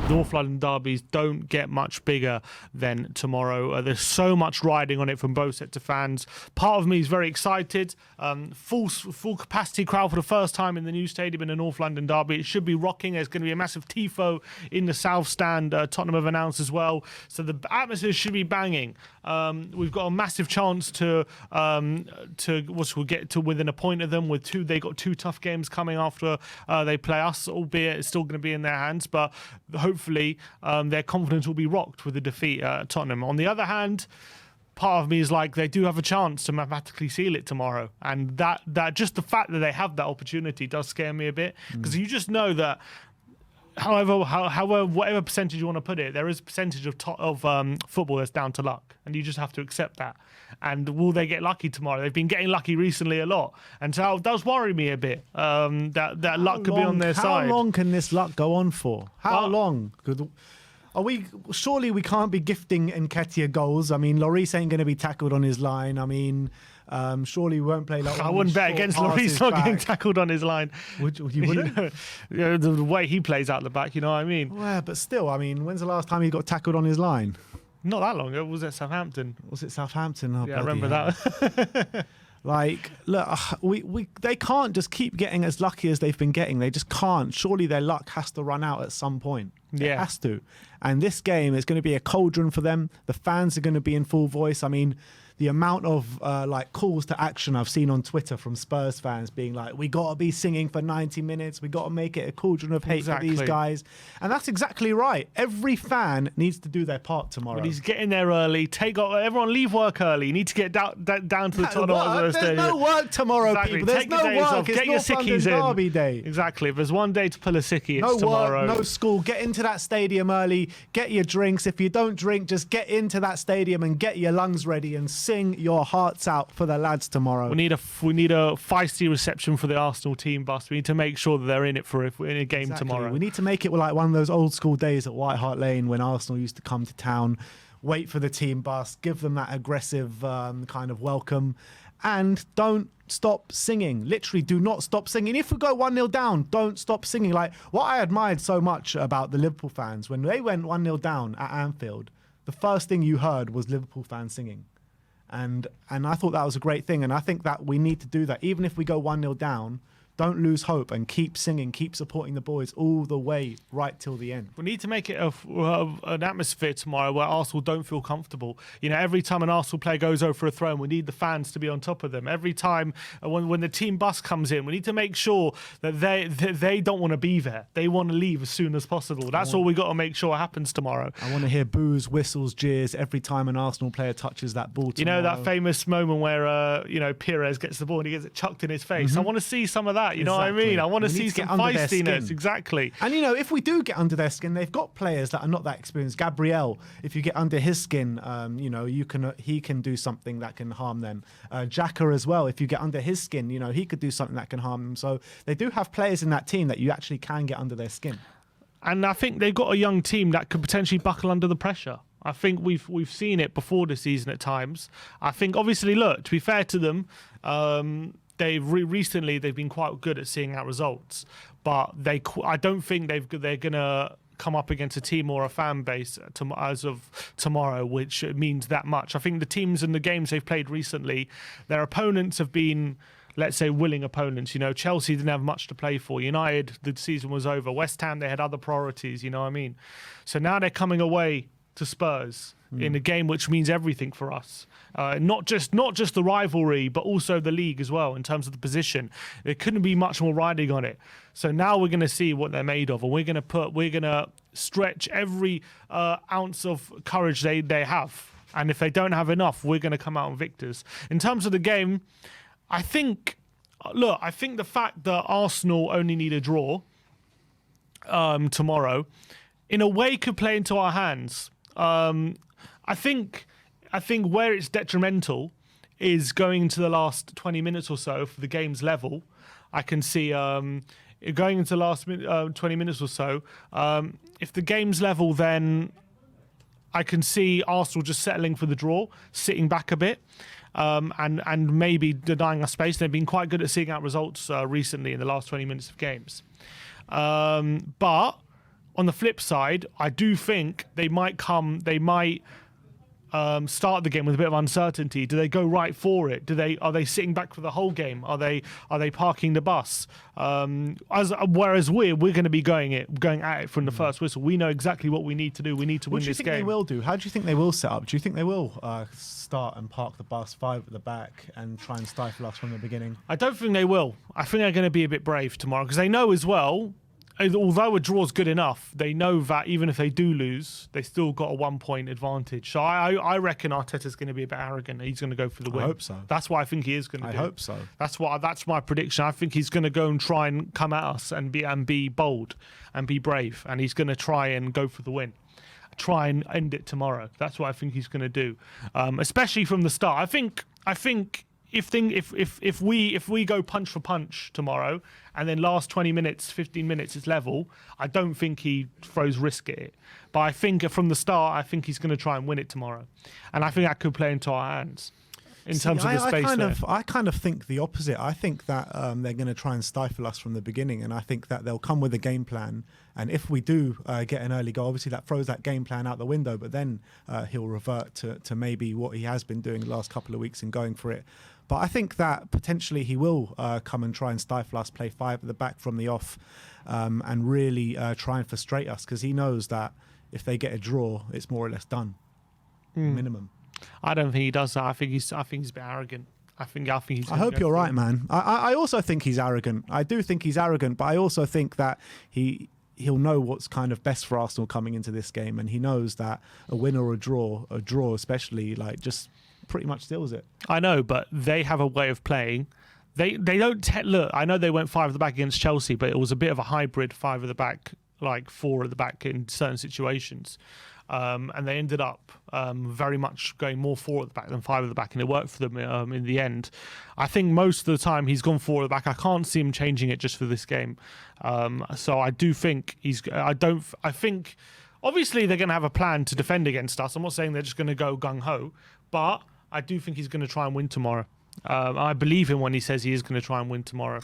North London derbies don't get much bigger than tomorrow. There's so much riding on it from both sets of fans. Part of me is very excited. Full capacity crowd for the first time in the new stadium in the North London derby. It should be rocking. There's going to be a massive tifo in the South Stand. Tottenham have announced as well. So the atmosphere should be banging. We've got a massive chance to get to within a point of them. They got two tough games coming after they play us, albeit it's still going to be in their hands. But hopefully their confidence will be rocked with the defeat at Tottenham. On the other hand, part of me is like, they do have a chance to mathematically seal it tomorrow, and that just the fact that they have that opportunity does scare me a bit, because you just know that however whatever percentage you want to put it, there is a percentage of football that's down to luck, and you just have to accept that. And will they get lucky tomorrow? They've been getting lucky recently a lot, and so it does worry me a bit that luck could be on their side. How long can this luck go on for? How long? Surely we can't be gifting Nketiah goals. I mean, Lloris ain't going to be tackled on his line. I mean, surely we won't play like. I wouldn't bet against Lloris not getting tackled on his line. You wouldn't? The way he plays out the back, you know what I mean? Well, but still, I mean, when's the last time he got tackled on his line? Not that long ago. Was it Southampton? Was it Southampton? Oh, yeah, I remember that. Like, look, they can't just keep getting as lucky as they've been getting. They just can't. Surely their luck has to run out at some point. Yeah. It has to. And this game is going to be a cauldron for them. The fans are going to be in full voice. I mean, the amount of calls to action I've seen on Twitter from Spurs fans being like, we got to be singing for 90 minutes. We got to make it a cauldron of hate for these guys. And that's exactly right. Every fan needs to do their part tomorrow. He's getting there early. Everyone leave work early. You need to get down to the Tottenham. There's no work tomorrow, people. There's no work. Off. Get your sickies in. Derby day. Exactly. If there's one day to pull a sickie, it's no tomorrow. Work, no school. Get into that stadium early. Get your drinks. If you don't drink, just get into that stadium and get your lungs ready and sing your hearts out for the lads tomorrow. We need a feisty reception for the Arsenal team bus. We need to make sure that they're in it in a game tomorrow. We need to make it like one of those old school days at White Hart Lane when Arsenal used to come to town, wait for the team bus, give them that aggressive kind of welcome, and don't stop singing. Literally, do not stop singing. If we go 1-0 down, don't stop singing. Like, what I admired so much about the Liverpool fans, when they went 1-0 down at Anfield, the first thing you heard was Liverpool fans singing. And I thought that was a great thing. And I think that we need to do that. Even if we go 1-0 down, don't lose hope and keep singing, keep supporting the boys all the way right till the end. We need to make it an atmosphere tomorrow where Arsenal don't feel comfortable. You know, every time an Arsenal player goes over a throw, we need the fans to be on top of them. Every time when the team bus comes in, we need to make sure that they don't want to be there. They want to leave as soon as possible. That's all we got to make sure happens tomorrow. I want to hear boos, whistles, jeers every time an Arsenal player touches that ball tomorrow. You know that famous moment where Pires gets the ball and he gets it chucked in his face? I want to see some of that. You know what I mean? I want to see some feistiness. Exactly. And, if we do get under their skin, they've got players that are not that experienced. Gabriel, if you get under his skin, he can do something that can harm them. Xhaka as well, if you get under his skin, he could do something that can harm them. So they do have players in that team that you actually can get under their skin. And I think they've got a young team that could potentially buckle under the pressure. I think we've seen it before this season at times. I think, obviously, look, to be fair to them, recently they've been quite good at seeing out results, but I don't think they're gonna come up against a team or a fan base as of tomorrow, which means that much. I think the teams and the games they've played recently, their opponents have been, let's say, willing opponents. Chelsea didn't have much to play for. United, the season was over. West Ham, they had other priorities. You know what I mean? So now they're coming away to Spurs in a game which means everything for us. Not just the rivalry, but also the league as well in terms of the position. There couldn't be much more riding on it. So now we're going to see what they're made of, and we're going to stretch every ounce of courage they have. And if they don't have enough, we're going to come out victors. In terms of the game, I think the fact that Arsenal only need a draw tomorrow, in a way, could play into our hands. I think where it's detrimental is going into the last 20 minutes or so for the game's level. I can see going into the last 20 minutes or so. If the game's level, then I can see Arsenal just settling for the draw, sitting back a bit, and maybe denying us space. They've been quite good at seeing out results recently in the last 20 minutes of games. But on the flip side, I do think they might start the game with a bit of uncertainty. Do they go right for it? Are they sitting back for the whole game? Are they parking the bus? Whereas we're going to be going at it from the first whistle. We know exactly what we need to do. We need to win this game. What do you think they will do? How do you think they will set up? Do you think they will start and park the bus 5 at the back and try and stifle us from the beginning? I don't think they will. I think they're going to be a bit brave tomorrow because they know as well. Although a draw's good enough, they know that even if they do lose, they still got a 1-point advantage. So I reckon Arteta's going to be a bit arrogant. He's going to go for the win. I hope so. That's what I think he is going to do. I hope so. That's my prediction. I think he's going to go and try and come at us and be bold and be brave, and he's going to try and go for the win. Try and end it tomorrow. That's what I think he's going to do, especially from the start. I think. If we go punch for punch tomorrow and then last 20 minutes, 15 minutes is level, I don't think he throws risk at it. But I think from the start, I think he's going to try and win it tomorrow. And I think that could play into our hands in terms of the space there. I kind of think the opposite. I think that they're going to try and stifle us from the beginning, and I think that they'll come with a game plan. And if we do get an early goal, obviously that throws that game plan out the window, but then he'll revert to maybe what he has been doing the last couple of weeks and going for it. But I think that potentially he will come and try and stifle us, play 5 at the back from the off, and really try and frustrate us, because he knows that if they get a draw, it's more or less done, minimum. I don't think he does that. I think he's a bit arrogant. I hope you're right, man. I also think he's arrogant. I do think he's arrogant, but I also think that he'll know what's kind of best for Arsenal coming into this game, and he knows that a win or a draw especially, like, just pretty much steals it. I know, but they have a way of playing. They don't look. I know they went 5 at the back against Chelsea, but it was a bit of a hybrid 5 at the back, like 4 at the back in certain situations. And they ended up very much going more 4 at the back than 5 at the back, and it worked for them in the end. I think most of the time he's gone 4 at the back. I can't see him changing it just for this game. So I do think I think obviously they're going to have a plan to defend against us. I'm not saying they're just going to go gung ho, but I do think he's going to try and win tomorrow. I believe him when he says he is going to try and win tomorrow,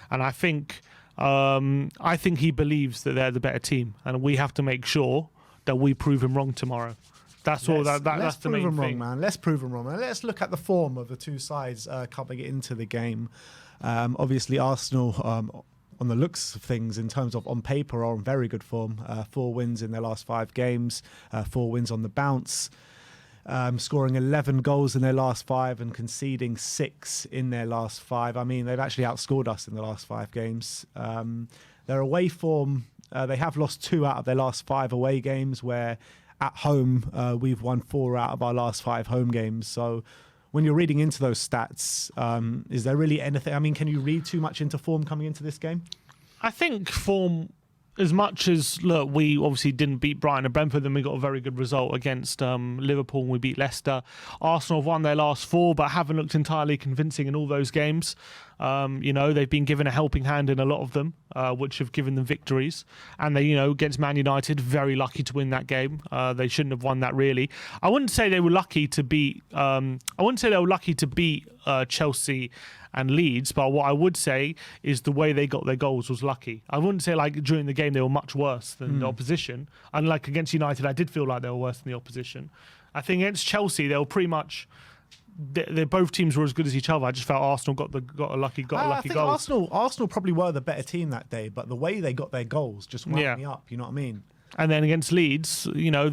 and I think he believes that they're the better team, and we have to make sure that we prove him wrong tomorrow. That's all. That's the main thing, man. Let's prove him wrong, man. Let's look at the form of the two sides coming into the game. Obviously, Arsenal, on the looks of things, in terms of on paper, are in very good form. 4 wins in their last 5 games, 4 wins on the bounce. Scoring 11 goals in their last 5 and conceding 6 in their last 5. I mean, they've actually outscored us in the last 5 games. Their away form, they have lost 2 out of their last 5 away games, where at home we've won 4 out of our last 5 home games. So when you're reading into those stats, is there really anything? I mean, can you read too much into form coming into this game? I think form, as much as, look, we obviously didn't beat Brighton and Brentford, then we got a very good result against Liverpool, and we beat Leicester. Arsenal have won their last 4, but haven't looked entirely convincing in all those games. They've been given a helping hand in a lot of them, which have given them victories. And they, against Man United, very lucky to win that game. They shouldn't have won that, really. I wouldn't say they were lucky to beat. Chelsea and Leeds, but what I would say is the way they got their goals was lucky. I wouldn't say like during the game they were much worse than the opposition. Unlike against United, I did feel like they were worse than the opposition. I think against Chelsea they were pretty much. Both teams were as good as each other. I just felt Arsenal got a lucky goal. Arsenal probably were the better team that day, but the way they got their goals just wound me up. You know what I mean? And then against Leeds, same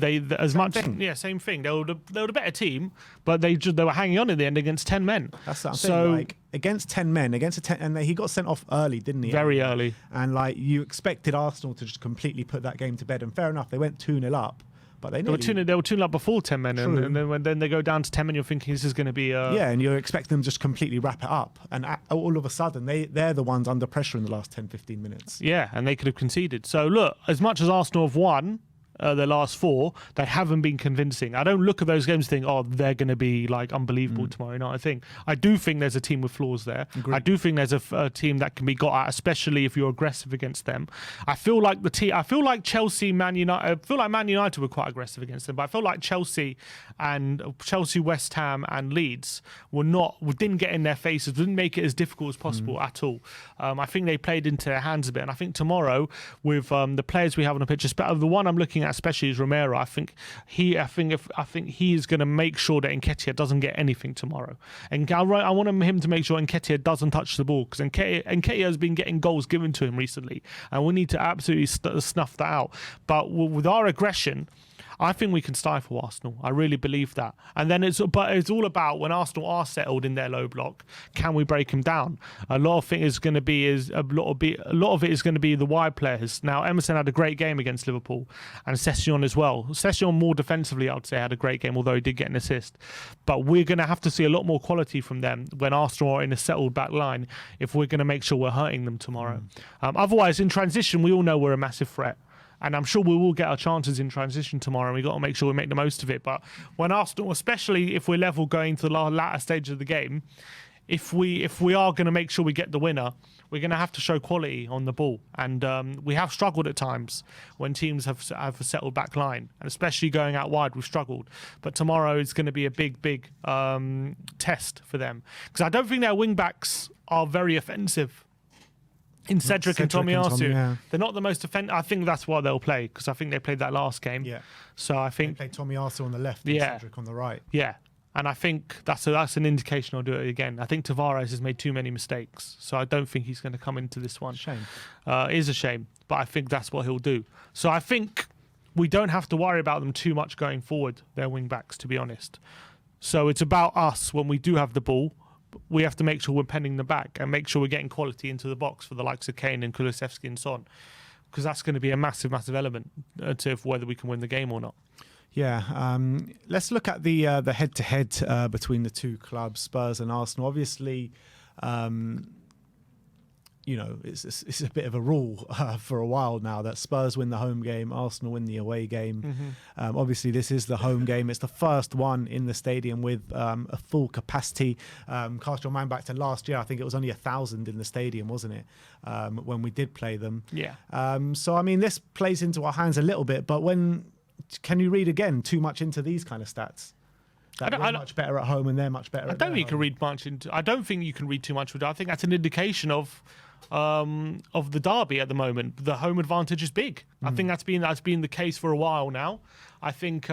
thing. They were the better team, but they were hanging on in the end against 10 men. That's what I'm saying. Like, against 10 men, and he got sent off early, didn't he? Very early. And like you expected Arsenal to just completely put that game to bed. And fair enough, they went 2-0 up. But they were 2-0 up before 10 men, and then when they go down to 10 men, you're thinking this is going to be and you expect them to just completely wrap it up, and all of a sudden they're the ones under pressure in the last 10-15 minutes. Yeah, and they could have conceded. So look, as much as Arsenal have won, their last 4, they haven't been convincing. I don't look at those games and think, oh, they're going to be like unbelievable tomorrow night. I do think there's a team with flaws there. Agreed. I do think there's a team that can be got at, especially if you're aggressive against them. I feel like Chelsea, Man United. I feel like Man United were quite aggressive against them, but I feel like Chelsea, West Ham, and Leeds didn't get in their faces, didn't make it as difficult as possible at all. I think they played into their hands a bit, and I think tomorrow with the players we have on the pitch, the one I'm looking at especially is Romero. I think he is going to make sure that Nketiah doesn't get anything tomorrow, and I want him to make sure Nketiah doesn't touch the ball, because Nketiah has been getting goals given to him recently, and we need to absolutely snuff that out. But with our aggression, I think we can stifle Arsenal. I really believe that. And then it's all about when Arsenal are settled in their low block, can we break them down? A lot of it is going to be the wide players. Now, Emerson had a great game against Liverpool, and Sessegnon as well. Sessegnon more defensively, I would say, had a great game, although he did get an assist. But we're going to have to see a lot more quality from them when Arsenal are in a settled back line, if we're going to make sure we're hurting them tomorrow. Otherwise, in transition, we all know we're a massive threat. And I'm sure we will get our chances in transition tomorrow, and we've got to make sure we make the most of it. But when Arsenal, especially if we're level going to the latter stage of the game, if we are going to make sure we get the winner, we're going to have to show quality on the ball. And we have struggled at times when teams have a settled back line, and especially going out wide, we've struggled. But tomorrow is going to be a big test for them, because I don't think their wing backs are very offensive. In Cedric and Tomiyasu, yeah. They're not the most offensive. I think that's why they'll play, because I think they played that last game. Yeah. So I think they played Tomiyasu on the left and Cedric on the right. Yeah. And I think that's an indication I'll do it again. I think Tavares has made too many mistakes, so I don't think he's going to come into this one. Shame. It is a shame, but I think that's what he'll do. So I think we don't have to worry about them too much going forward, their wing backs, to be honest. So it's about us when we do have the ball. We have to make sure we're penning the back and make sure we're getting quality into the box for the likes of Kane and Kulusevski and so on, because that's going to be a massive element to whether we can win the game or not. Yeah, let's look at the head-to-head between the two clubs, Spurs and Arsenal. Obviously, it's a bit of a rule for a while now that Spurs win the home game, Arsenal win the away game. Obviously, this is the home game. It's the first one in the stadium with a full capacity. Cast your mind back to last year. I think it was only 1,000 in the stadium, wasn't it, when we did play them? Yeah. So, I mean, this plays into our hands a little bit, but can you read again too much into these kind of stats? That we're much better at home and they're much better at home. I don't think you can read too much into it. I think that's an indication of the derby at the moment. The home advantage is big. I think that's been the case for a while now. I think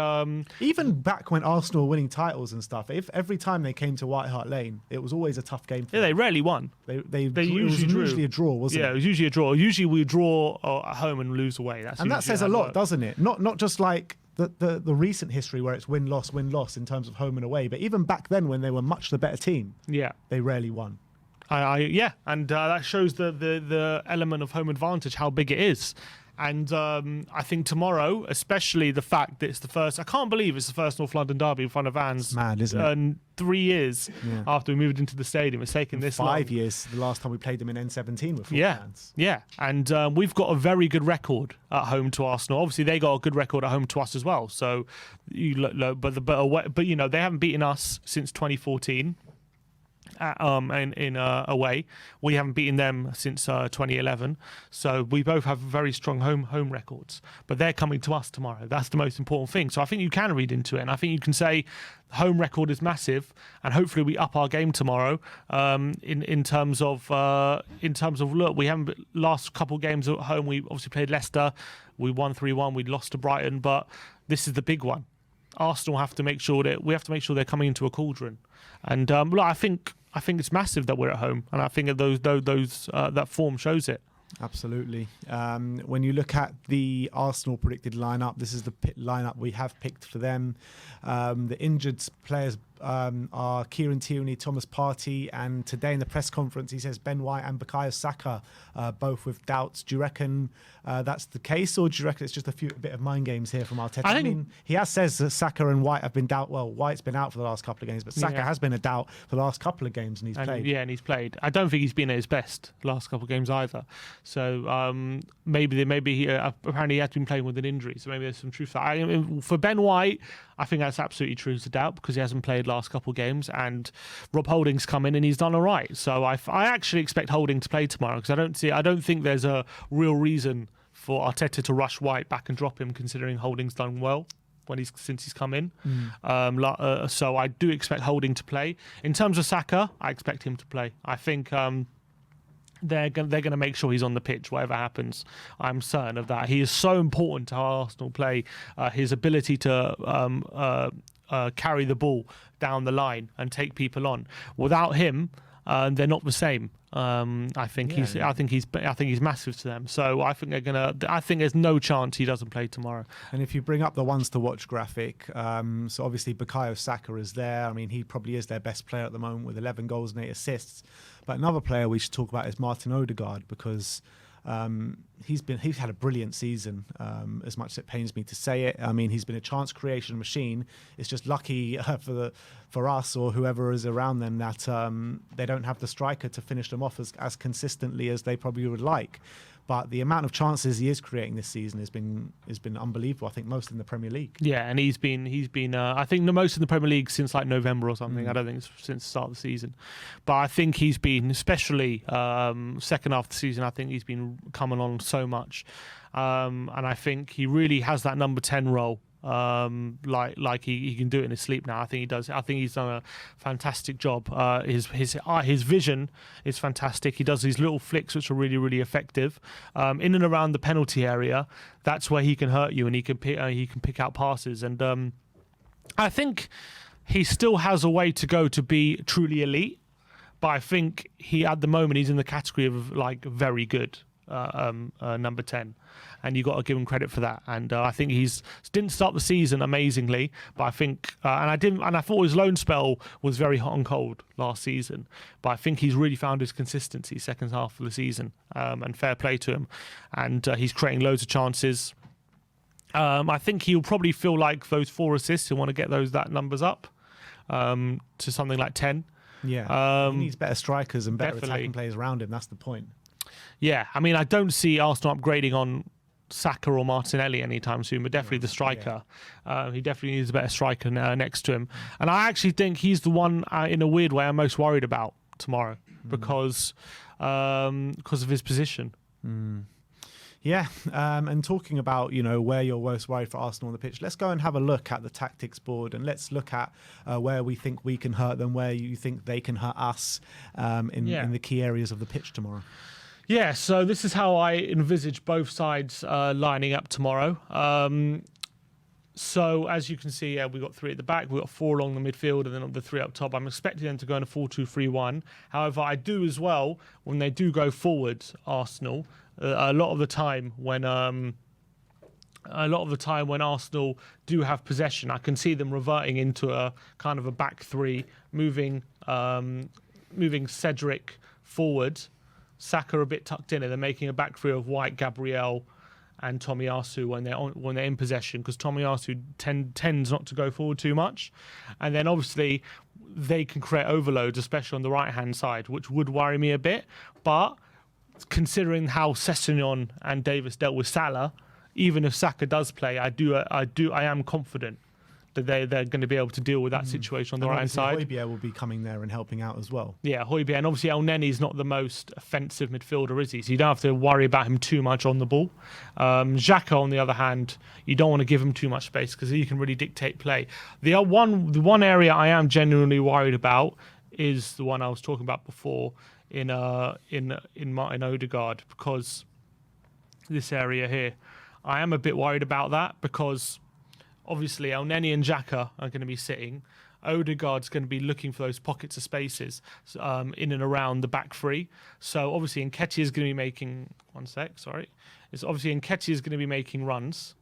even back when Arsenal were winning titles and stuff, if every time they came to White Hart Lane, it was always a tough game for them. They rarely won. They usually a draw, wasn't it? Yeah, it was usually a draw. Usually we draw at home and lose away. That says a lot, doesn't it? Not just like the recent history where it's win-loss in terms of home and away, but even back then when they were much the better team, they rarely won. And that shows the element of home advantage, how big it is. And I think tomorrow, especially the fact that it's the first, I can't believe it's the first North London derby in front of fans. It's mad, isn't it? 3 years after we moved into the stadium. It's taken this 5 years, the last time we played them in N17 with full fans. Yeah, and we've got a very good record at home to Arsenal. Obviously, they got a good record at home to us as well. So, but you know, they haven't beaten us since 2014. In away, we haven't beaten them since 2011, so we both have very strong home records. But they're coming to us tomorrow. That's the most important thing. So I think you can read into it, and I think you can say home record is massive, and hopefully we up our game tomorrow. In terms of look, we haven't last couple games at home. We obviously played Leicester, we won 3-1. We lost to Brighton, but this is the big one. Arsenal have to make sure they're coming into a cauldron, and look, I think it's massive that we're at home, and I think that form shows it. Absolutely. When you look at the Arsenal predicted lineup, this is the lineup we have picked for them. The injured players are Kieran Tierney, Thomas Partey, and today in the press conference he says Ben White and Bukayo Saka both with doubts. Do you reckon that's the case, or do you reckon it's just a bit of mind games here from Arteta? I mean, he has says that Saka and White have been doubt. Well, White's been out for the last couple of games, but Saka has been a doubt for the last couple of games, and he's played. Yeah, and he's played. I don't think he's been at his best last couple of games either. So maybe he apparently he has been playing with an injury. So maybe there's some truth to that. For Ben White, I think that's absolutely true to doubt because he hasn't played last couple of games, and Rob Holding's come in and he's done all right. So I actually expect Holding to play tomorrow because I don't think there's a real reason for Arteta to rush White back and drop him, considering Holding's done well since he's come in. So I do expect Holding to play. In terms of Saka, I expect him to play. I think they're going to make sure he's on the pitch, whatever happens. I'm certain of that. He is so important to how Arsenal play. His ability to carry the ball down the line and take people on. Without him, they're not the same. I think he's massive to them. So I think I think there's no chance he doesn't play tomorrow. And if you bring up the ones to watch graphic, so obviously Bukayo Saka is there. I mean, he probably is their best player at the moment with 11 goals and 8 assists. But another player we should talk about is Martin Ødegaard because he's had a brilliant season, as much as it pains me to say it. I mean, he's been a chance creation machine. It's just lucky for us or whoever is around them that they don't have the striker to finish them off as consistently as they probably would like. But the amount of chances he is creating this season has been unbelievable. I think most in the Premier League. Yeah, and he's been I think the most in the Premier League since like November or something. I don't think it's since the start of the season, but I think he's been, especially second half of the season, I think he's been coming on so much, and I think he really has that number 10 role. Like he can do it in his sleep now. I think he does. I think he's done a fantastic job. His vision is fantastic. He does these little flicks which are really, really effective. In and around the penalty area, that's where he can hurt you, and he can pick out passes. And I think he still has a way to go to be truly elite. But I think at the moment he's in the category of like very good. Number 10, and you got to give him credit for that. And I think he's didn't start the season amazingly, but I think I thought his loan spell was very hot and cold last season, but I think he's really found his consistency second half of the season, and fair play to him. And he's creating loads of chances. I think he'll probably feel like those 4 assists, he'll want to get that numbers up to something like 10. Yeah, he needs better strikers and better attacking players around him. That's the point. Yeah, I mean, I don't see Arsenal upgrading on Saka or Martinelli anytime soon, but definitely the striker. Yeah. He definitely needs a better striker next to him. And I actually think he's the one, in a weird way, I'm most worried about tomorrow because of his position. Yeah, and talking about, where you're most worried for Arsenal on the pitch, let's go and have a look at the tactics board and let's look at where we think we can hurt them, where you think they can hurt us in the key areas of the pitch tomorrow. Yeah, so this is how I envisage both sides lining up tomorrow. So as you can see, we've got 3 at the back, we've got 4 along the midfield, and then the 3 up top. I'm expecting them to go in a 4-2-3-1. However, I do as well, when they do go forward, Arsenal, a lot of the time when Arsenal do have possession, I can see them reverting into a kind of a back 3, moving Cedric forward, Saka a bit tucked in, and they're making a back 3 of White, Gabriel, and Tomiyasu when they're in possession, because Tomiyasu tends not to go forward too much, and then obviously they can create overloads, especially on the right hand side, which would worry me a bit. But considering how Sessegnon and Davis dealt with Salah, even if Saka does play, I am confident that they're going to be able to deal with that situation on the right hand side. Højbjerg will be coming there and helping out as well. Yeah, Højbjerg, and obviously El Nenny's not the most offensive midfielder, is he? So you don't have to worry about him too much on the ball. Xhaka, on the other hand, you don't want to give him too much space because he can really dictate play. The one area I am genuinely worried about is the one I was talking about before in Martin Ødegaard, because this area here, I am a bit worried about that because obviously El Nenny and Xhaka are going to be sitting. Ødegaard's going to be looking for those pockets of spaces in and around the back 3. So obviously Nketiah is going to be making It's obviously Nketiah is going to be making runs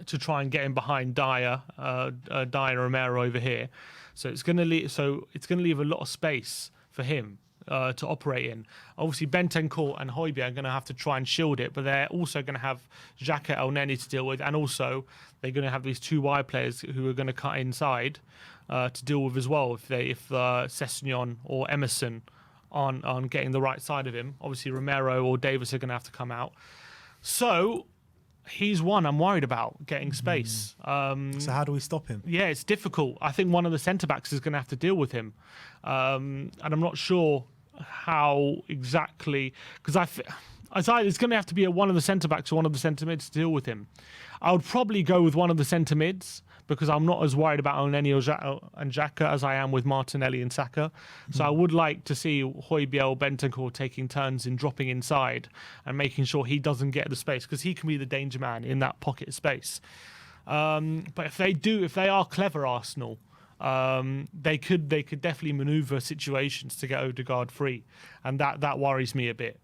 to try and get in behind Dyer Romero over here. So it's going to leave a lot of space for him to operate in. Obviously, Bentancur and Højbjerg are going to have to try and shield it, but they're also going to have Xhaka, El Neni to deal with, and also they're going to have these two wide players who are going to cut inside to deal with as well if Sessegnon or Emerson aren't getting the right side of him. Obviously, Romero or Davis are going to have to come out. So he's one I'm worried about getting space. So how do we stop him? Yeah, it's difficult. I think one of the centre-backs is going to have to deal with him. And I'm not sure how exactly... Because it's going to have to be one of the centre-backs or one of the centre-mids to deal with him. I would probably go with one of the centre-mids because I'm not as worried about Elneny and Xhaka as I am with Martinelli and Saka. So I would like to see Højbjerg, Bentancur taking turns in dropping inside and making sure he doesn't get the space because he can be the danger man in that pocket space. But if they are clever, Arsenal, they could definitely manoeuvre situations to get Ødegaard free, and that worries me a bit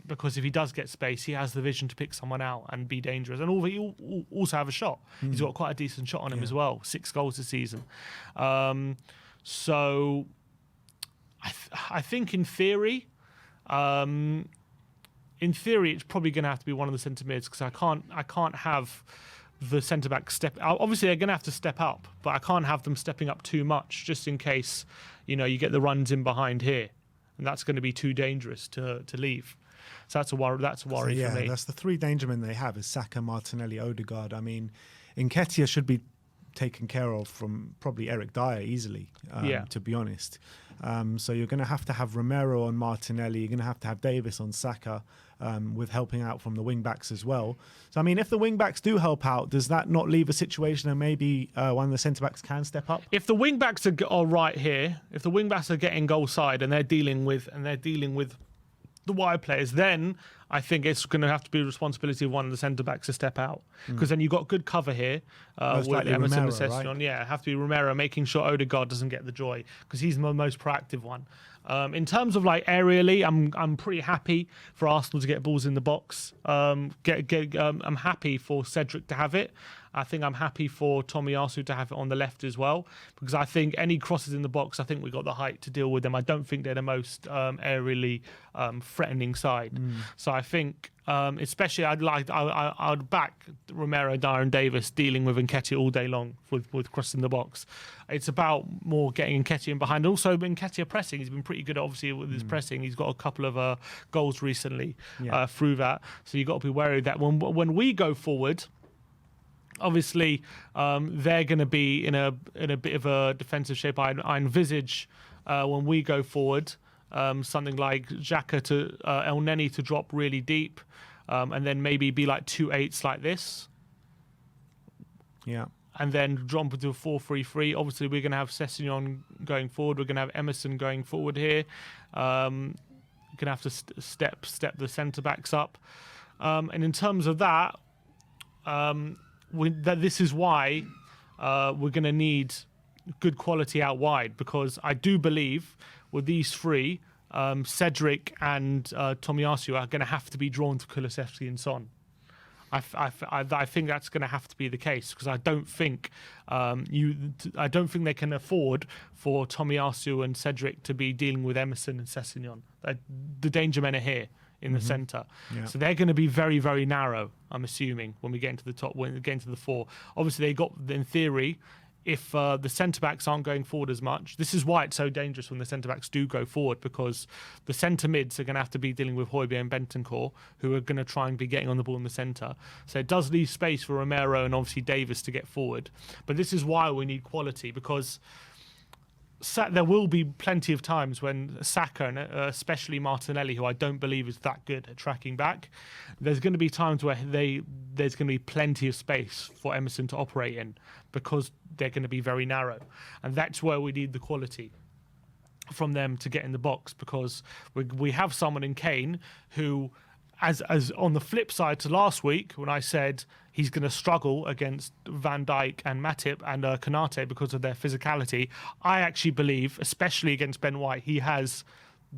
because if he does get space, he has the vision to pick someone out and be dangerous, and he'll also have a shot. He's got quite a decent shot on him as well, 6 goals this season. So I think in theory, it's probably going to have to be one of the centre mids because I can't have the centre-back step... Obviously, they're going to have to step up, but I can't have them stepping up too much just in case, you get the runs in behind here. And that's going to be too dangerous to leave. So that's a worry for me. Yeah, that's the 3 danger men they have is Saka, Martinelli, Ødegaard. I mean, Nketiah should be taken care of from probably Eric Dyer easily, to be honest. So you're going to have Romero on Martinelli. You're going to have Davis on Saka with helping out from the wing-backs as well. So, I mean, if the wing-backs do help out, does that not leave a situation where maybe one of the centre-backs can step up? If the wing-backs are right here, if the wing-backs are getting goal side and they're dealing with the wide players, then I think it's going to have to be the responsibility of one of the centre-backs to step out. Because then you've got good cover here with Emerson and Sessegnon. Right? Yeah, have to be Romero, making sure Ødegaard doesn't get the joy because he's the most proactive one. In terms of aerially, I'm pretty happy for Arsenal to get balls in the box. I'm happy for Cedric to have it. I think I'm happy for Tomiyasu to have it on the left as well, because I think any crosses in the box, I think we got the height to deal with them. I don't think they're the most aerially threatening side. So I think, especially, I'd back Romero, Dyer, and Davis dealing with Nketiah all day long with crossing the box. It's about more getting Nketiah in behind. Also, Nketiah pressing, he's been pretty good, obviously, with his pressing. He's got a couple of goals recently through that. So you've got to be wary of that. When we go forward, obviously, they're going to be in a bit of a defensive shape. I envisage when we go forward, something like Xhaka to El Neni to drop really deep, and then maybe be like 2-8s like this. Yeah. And then drop into a 4-3-3. Obviously, we're going to have Sessegnon going forward. We're going to have Emerson going forward here. We're going to have to step the centre backs up. And in terms of that, this is why we're going to need good quality out wide, because I do believe with these 3, Cedric and Tomiyasu are going to have to be drawn to Kulusevski and Son. I think that's going to have to be the case, because I don't think they can afford for Tomiyasu and Cedric to be dealing with Emerson and Sessegnon. The danger men are here in the centre. Yeah. So they're going to be very, very narrow, I'm assuming, when we get into the top, when we get into the 4. Obviously, they got, in theory, if the centre-backs aren't going forward as much, this is why it's so dangerous when the centre-backs do go forward, because the centre-mids are going to have to be dealing with Højbjerg and Bentancur, who are going to try and be getting on the ball in the centre. So it does leave space for Romero and obviously Davis to get forward. But this is why we need quality, because there will be plenty of times when Saka, and especially Martinelli, who I don't believe is that good at tracking back, there's going to be times where there's going to be plenty of space for Emerson to operate in, because they're going to be very narrow. And that's where we need the quality from them to get in the box, because we have someone in Kane who, as on the flip side to last week, when I said he's going to struggle against Van Dijk and Matip and Konate because of their physicality, I actually believe, especially against Ben White, he has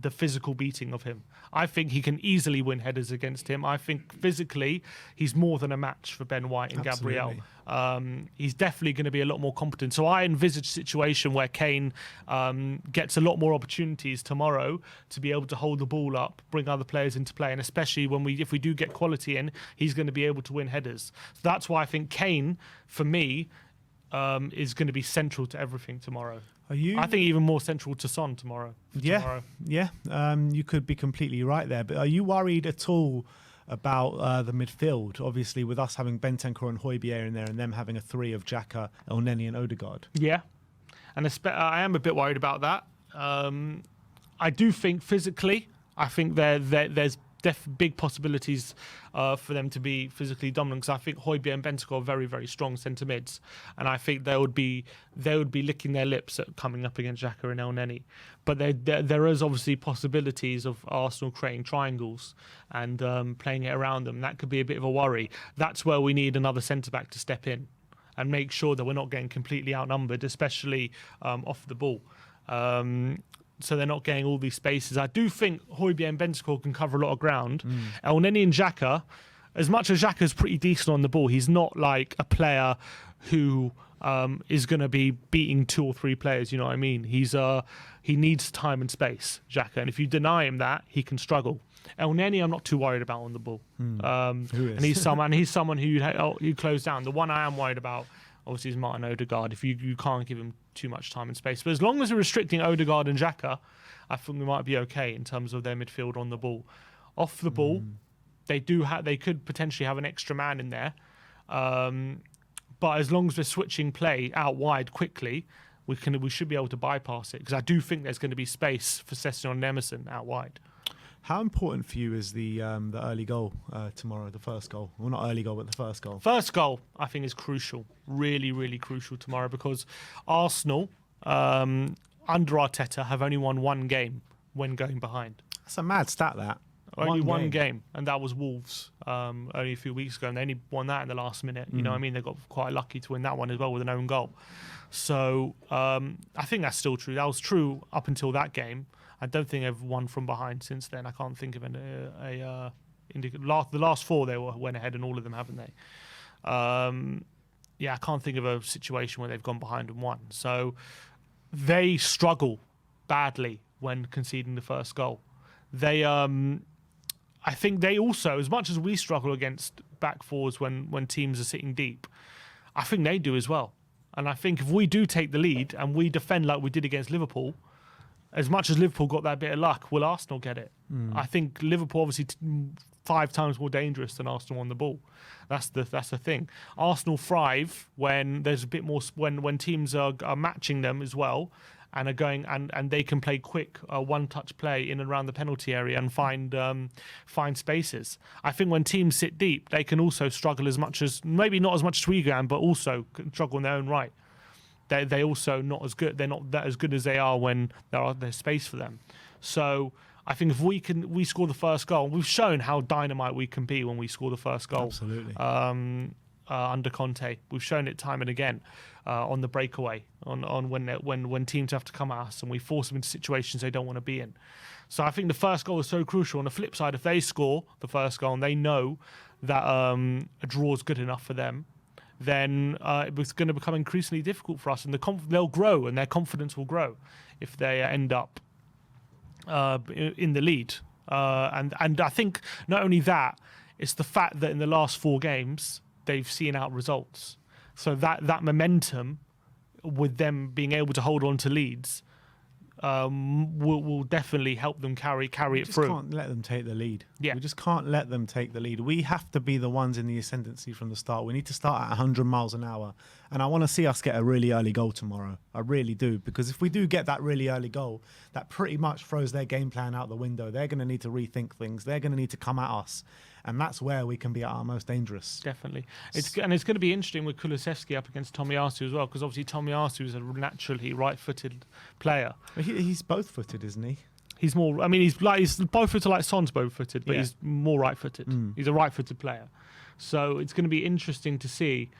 the physical beating of him. I think he can easily win headers against him. I think physically he's more than a match for Ben White and Gabriel. He's definitely going to be a lot more competent. So I envisage a situation where Kane gets a lot more opportunities tomorrow to be able to hold the ball up, bring other players into play, and especially if we do get quality in, he's going to be able to win headers. So that's why I think Kane, for me, is going to be central to everything tomorrow. I think even more central to Son tomorrow. Yeah. You could be completely right there. But are you worried at all about the midfield? Obviously, with us having Bentancur and Højbjerg in there, and them having a three of Xhaka, Elneny, and Ødegaard. Yeah, and I am a bit worried about that. I do think physically, I think there's big possibilities for them to be physically dominant, because I think Højbjerg and Bentancur are very, very strong centre mids, and I think they would be licking their lips at coming up against Xhaka and Elneny. But there is obviously possibilities of Arsenal creating triangles and playing it around them. That could be a bit of a worry. That's where we need another centre back to step in and make sure that we're not getting completely outnumbered, especially off the ball. So they're not getting all these spaces. I do think Højbjerg and Bentancur can cover a lot of ground. Elneny and Xhaka, as much as Xhaka's pretty decent on the ball, he's not like a player who is going to be beating 2 or 3 players. You know what I mean? He needs time and space, Xhaka, and if you deny him that, he can struggle. Elneny, I'm not too worried about on the ball. Who is? And he's someone who you close down. The one I am worried about, obviously, is Martin Ødegaard. If you can't give him too much time and space, but as long as we're restricting Ødegaard and Xhaka, I think we might be okay in terms of their midfield on the ball. Off the ball, they could potentially have an extra man in there, but as long as we're switching play out wide quickly, we should be able to bypass it, because I do think there's going to be space for Sessegnon and Emerson out wide. How important for you is the early goal tomorrow, the first goal? Well, not early goal, but the first goal. First goal, I think, is crucial. Really, really crucial tomorrow, because Arsenal, under Arteta, have only won 1 game when going behind. That's a mad stat, that. Only one game, and that was Wolves only a few weeks ago, and they only won that in the last minute. You know what I mean? They got quite lucky to win that one as well with an own goal. So I think that's still true. That was true up until that game. I don't think they've won from behind since then. I can't think of the last 4 they went ahead, and all of them, haven't they? I can't think of a situation where they've gone behind and won. So they struggle badly when conceding the first goal. I think they also, as much as we struggle against back fours when teams are sitting deep, I think they do as well. And I think if we do take the lead and we defend like we did against Liverpool, as much as Liverpool got that bit of luck, will Arsenal get it? I think Liverpool obviously 5 times more dangerous than Arsenal on the ball. That's the thing. Arsenal thrive when there's a bit more, when teams are matching them as well, and are going and they can play quick one-touch play in and around the penalty area and find spaces. I think when teams sit deep, they can also struggle as much as, maybe not as much as we can, but also struggle in their own right. They also not as good. They're not that as good as they are when there's space for them. So I think if we score the first goal, we've shown how dynamite we can be when we score the first goal. Absolutely. Under Conte, we've shown it time and again on the breakaway, on when teams have to come at us and we force them into situations they don't want to be in. So I think the first goal is so crucial. On the flip side, if they score the first goal and they know that a draw is good enough for them, then it's going to become increasingly difficult for us, and they'll grow, and their confidence will grow if they end up in the lead. And I think not only that, it's the fact that in the last 4 games they've seen out results. So that momentum, with them being able to hold on to leads, will definitely help them carry it through. We can't let them take the lead. Yeah. We just can't let them take the lead. We have to be the ones in the ascendancy from the start. We need to start at 100 miles an hour. And I want to see us get a really early goal tomorrow. I really do. Because if we do get that really early goal, that pretty much throws their game plan out the window. They're going to need to rethink things. They're going to need to come at us. And that's where we can be at our most dangerous. Definitely. It's going to be interesting with Kulusevski up against Tomiyasu as well, because obviously Tomiyasu is a naturally right-footed player. He's both-footed, isn't he? He's more. I mean, he's both-footed like Son's both-footed, but he's more right-footed. He's a right-footed player. So it's going to be interesting to see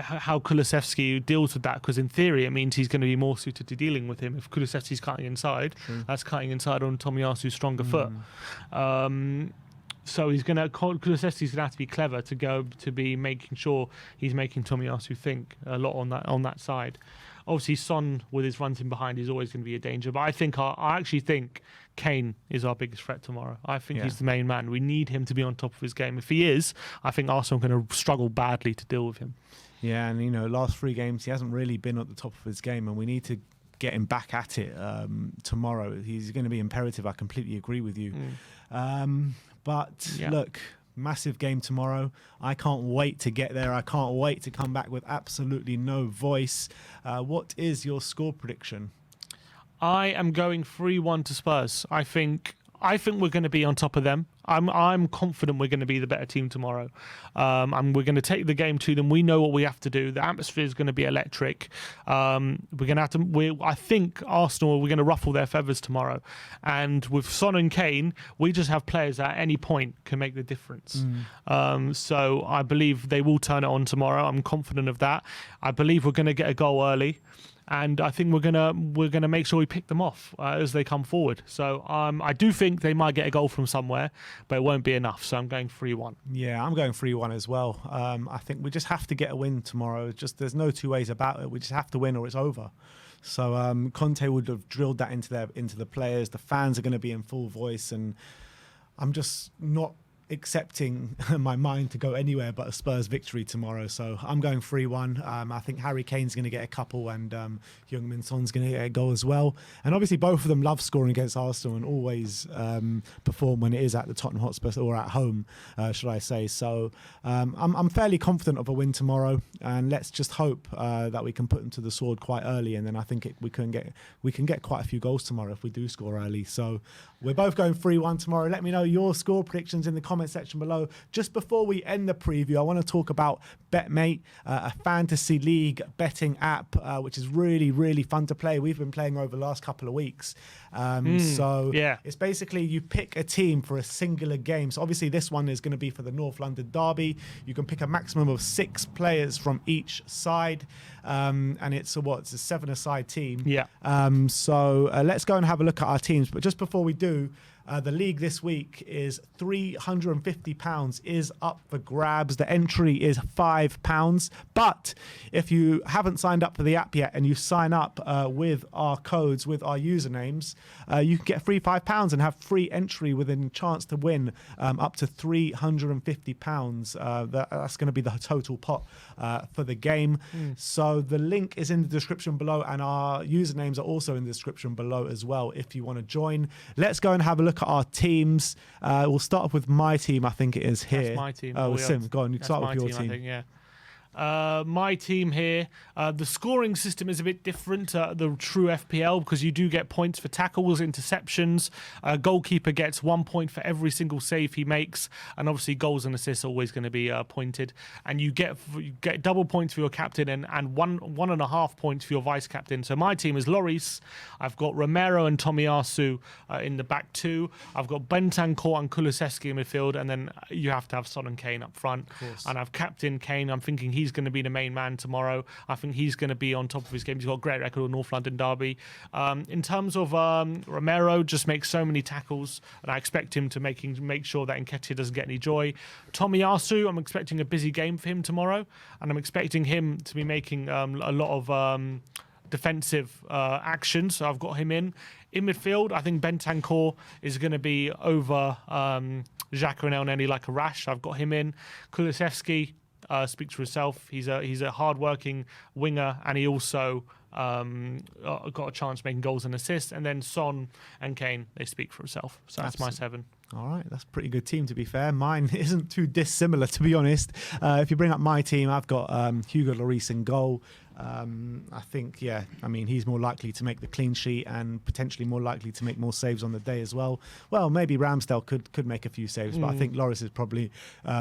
how Kulusevski deals with that, because in theory it means he's going to be more suited to dealing with him. If Kulusevski's cutting inside, that's cutting inside on Tomiyasu's stronger foot. So Kulusevski's going to have to be clever to be making sure he's making Tomiyasu think a lot on that side. Obviously, Son with his runs in behind is always going to be a danger. But I actually think Kane is our biggest threat tomorrow. I think he's the main man. We need him to be on top of his game. If he is, I think Arsenal are going to struggle badly to deal with him. Yeah, and last 3 games he hasn't really been at the top of his game, and we need to get him back at it tomorrow. He's going to be imperative. I completely agree with you. Look, massive game tomorrow. I can't wait to get there. I can't wait to come back with absolutely no voice. What is your score prediction? I am going 3-1 to Spurs. I think we're going to be on top of them. I'm confident we're going to be the better team tomorrow. And we're going to take the game to them. We know what we have to do. The atmosphere is going to be electric. We're going to have to. I think Arsenal, we're going to ruffle their feathers tomorrow. And with Son and Kane, we just have players that at any point can make the difference. So I believe they will turn it on tomorrow. I'm confident of that. I believe we're going to get a goal early. And I think we're gonna make sure we pick them off as they come forward. So I do think they might get a goal from somewhere, but it won't be enough. So I'm going 3-1. Yeah, I'm going 3-1 as well. I think we just have to get a win tomorrow. There's no two ways about it. We just have to win or it's over. So Conte would have drilled that into the players. The fans are going to be in full voice, and I'm just not accepting my mind to go anywhere but a Spurs victory tomorrow. So I'm going 3-1. I think Harry Kane's going to get a couple, and Heung-min Son's going to get a goal as well. And obviously both of them love scoring against Arsenal and always perform when it is at the Tottenham Hotspur or at home, should I say. So I'm fairly confident of a win tomorrow, and let's just hope that we can put them to the sword quite early, and then I think we can get quite a few goals tomorrow if we do score early. So we're both going 3-1 tomorrow. Let me know your score predictions in the comment section below. Just before we end the preview, I want to talk about BetMate, a fantasy league betting app, which is really, really fun to play. We've been playing over the last couple of weeks. It's basically you pick a team for a singular game. So obviously this one is going to be for the North London Derby. You can pick a maximum of 6 players from each side. And it's a 7-a-side team. So let's go and have a look at our teams. But just before we do, the league this week is £350 is up for grabs. The entry is £5. But if you haven't signed up for the app yet and you sign up with our codes, with our usernames, you can get free £5 and have free entry with a chance to win up to £350. That's going to be the total pot for the game. So the link is in the description below, and our usernames are also in the description below as well if you want to join. Let's go and have a look at our teams. We'll start off with my team. I think it is here. That's my team. Oh, Sim, go on. You start with your team. I think, my team here, the scoring system is a bit different to the true FPL, because you do get points for tackles, interceptions. Goalkeeper gets 1 point for every single save he makes, and obviously goals and assists are always going to be pointed. And you get double points for your captain and 1.5 points for your vice captain. So my team is Lloris. I've got Romero and Tomiyasu in the back 2. I've got Bentancur and Kulusevski in midfield, and then you have to have Son and Kane up front. And I've captain Kane. I'm thinking he's going to be the main man tomorrow. I think he's going to be on top of his game. He's got a great record with North London Derby. In terms of Romero, just makes so many tackles, and I expect him to make sure that Nketiah doesn't get any joy. Tomiyasu, I'm expecting a busy game for him tomorrow, and I'm expecting him to be making a lot of defensive actions. So I've got him in midfield. I think Bentancur is going to be over Xhaka and El Neni like a rash. I've got him in. Kulusevski speaks for himself. He's a hard-working winger, and he also got a chance making goals and assists. And then Son and Kane, they speak for himself. So that's my 7. All right, that's a pretty good team, to be fair. Mine isn't too dissimilar, to be honest. If you bring up my team, I've got Hugo Lloris in goal. I think, he's more likely to make the clean sheet and potentially more likely to make more saves on the day as well. Well, maybe Ramsdale could make a few saves, but I think Lloris is probably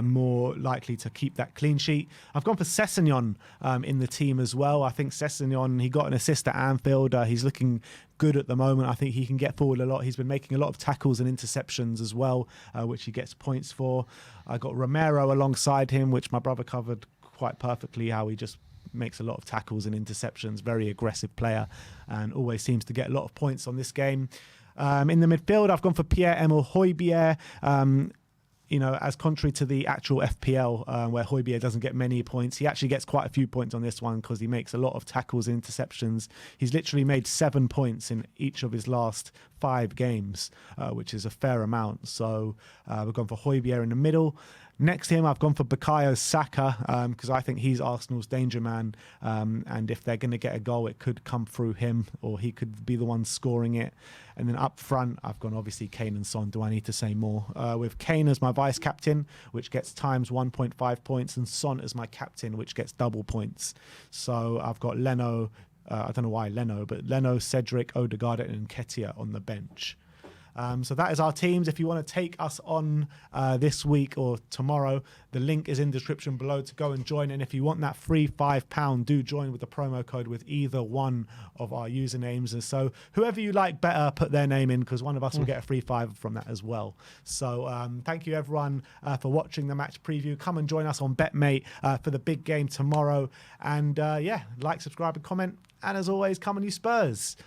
more likely to keep that clean sheet. I've gone for Sessegnon in the team as well. I think Sessegnon, he got an assist at Anfield. He's looking good at the moment. I think he can get forward a lot. He's been making a lot of tackles and interceptions as well, which he gets points for. I got Romero alongside him, which my brother covered quite perfectly how he just makes a lot of tackles and interceptions, very aggressive player, and always seems to get a lot of points on this game. In the midfield, I've gone for Pierre-Emile Højbjerg. As contrary to the actual FPL, where Højbjerg doesn't get many points, he actually gets quite a few points on this one because he makes a lot of tackles and interceptions. He's literally made 7 points in each of his last 5 games, which is a fair amount. So we've gone for Højbjerg in the middle. Next to him, I've gone for Bukayo Saka because I think he's Arsenal's danger man. And if they're going to get a goal, it could come through him, or he could be the one scoring it. And then up front, I've gone obviously Kane and Son. Do I need to say more? With Kane as my vice captain, which gets times 1.5 points, and Son as my captain, which gets double points. So I've got Leno. I don't know why Leno, but Leno, Cedric, Ødegaard, and Nketiah on the bench. So that is our teams. If you want to take us on this week or tomorrow, the link is in the description below to go and join. And if you want that free £5, do join with the promo code with either one of our usernames. And so whoever you like better, put their name in, because one of us will get a free £5 from that as well. So thank you everyone for watching the match preview. Come and join us on BetMate for the big game tomorrow. And like, subscribe and comment. And as always, come on you Spurs.